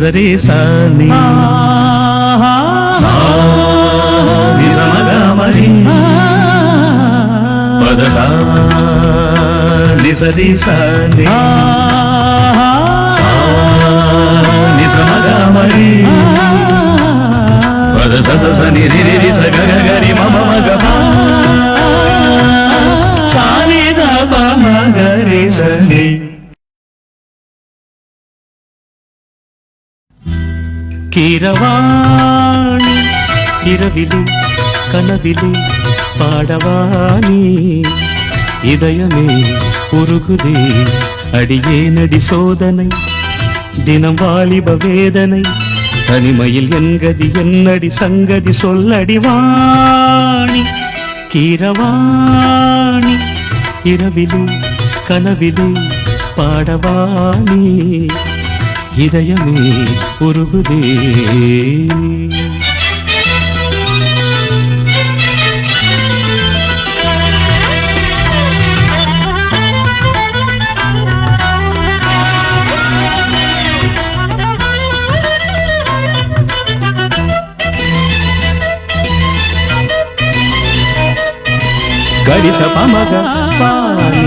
నిజరే సాని నిజమగమరి పదసా నిజరే సాని నిజమగమరి పదస స ని రి రి రి స గ గ గ రి మ మ మ గ సా ని ద ప మ గ రి స ని. கீரவாணி இரவிலே கனவிலே பாடவானி இதயமே உருகுதே அடியே நடி சோதனை தினம் வாலிப வேதனை தனிமையில் என்கதி என்னடி சங்கதி சொல்லடிவாணி கீரவாணி இரவிலே கனவிலே பாடவானி இதயமே உருகுதே. గరిస పమగ పాని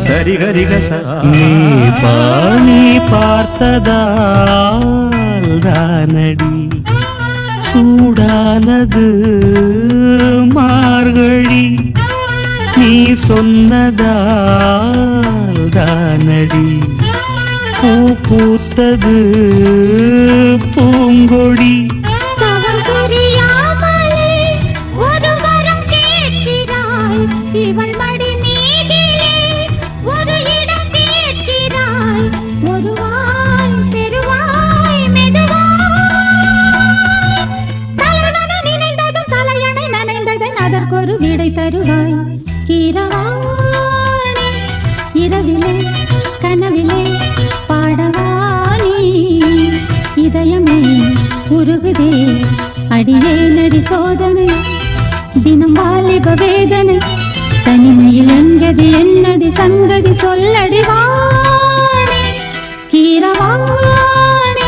సరి గరి గస நீ பாணி பார்த்ததால் தானடி சூடானது மார்கழி நீ சொன்னதால் தானடி பூ பூத்தது பூங்கொடி இவள் மடி மீதிலே ஒரு இடம் கேட்கிறாய் ஒருவாய் பெருவாய் மெதுவாய் தலைவன நினைந்ததும் தலையணை நனைந்ததன் அதற்கொரு விடை தருவாய் கீரவாணி இரவிலே கனவிலே பாடவானி இதயமே உருகுதே அடியே நடி சோதனை தினம் வாலிப வேதனை தனிமையில் எங்கதி என்னடி சங்கதி சொல்லடிவாணி கீரவாணி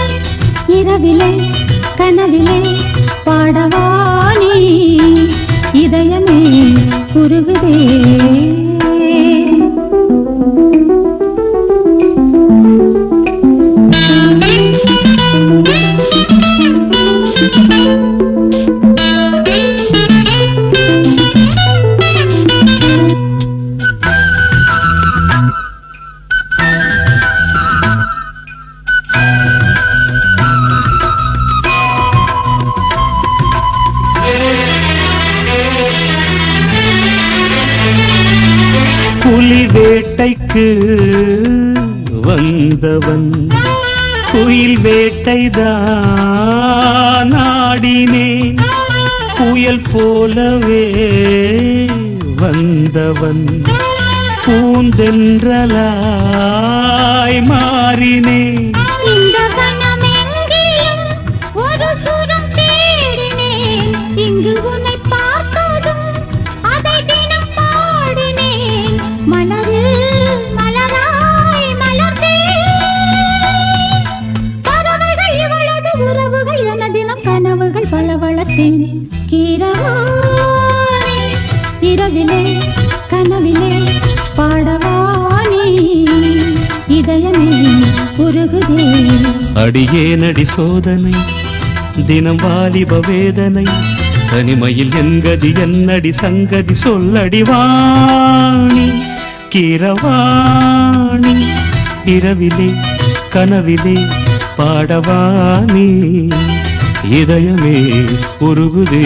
இரவிலே கனவிலே பாடவானி இதயமே உருகுதே. புலி வேட்டைக்கு வந்தவன் குயில் வேட்டைதான் ஆடினேன் புயல் போலவே வந்தவன் பூந்தென்றலாய் மாறினேன் இங்கு உன்னை பார்த்ததும் அதை தினம் பாடினேன் மலரில் மலராய் மலர்ந்தேன் பறவைகள் இவளது உறவுகள் என தினம் கனவுகள் பல வளர்த்தேன் கீரவாணி இரவிலே கனவிலே பாடவானி இதயமே உருகுதே அடியே நடி சோதனை தினம் வாலிப வேதனை தனிமையில் என்கதி என்னடி சங்கதி சொல்லடிவாணி கீரவாணி இரவிலே கனவிலே பாடவானி இதயமே உருகுதே.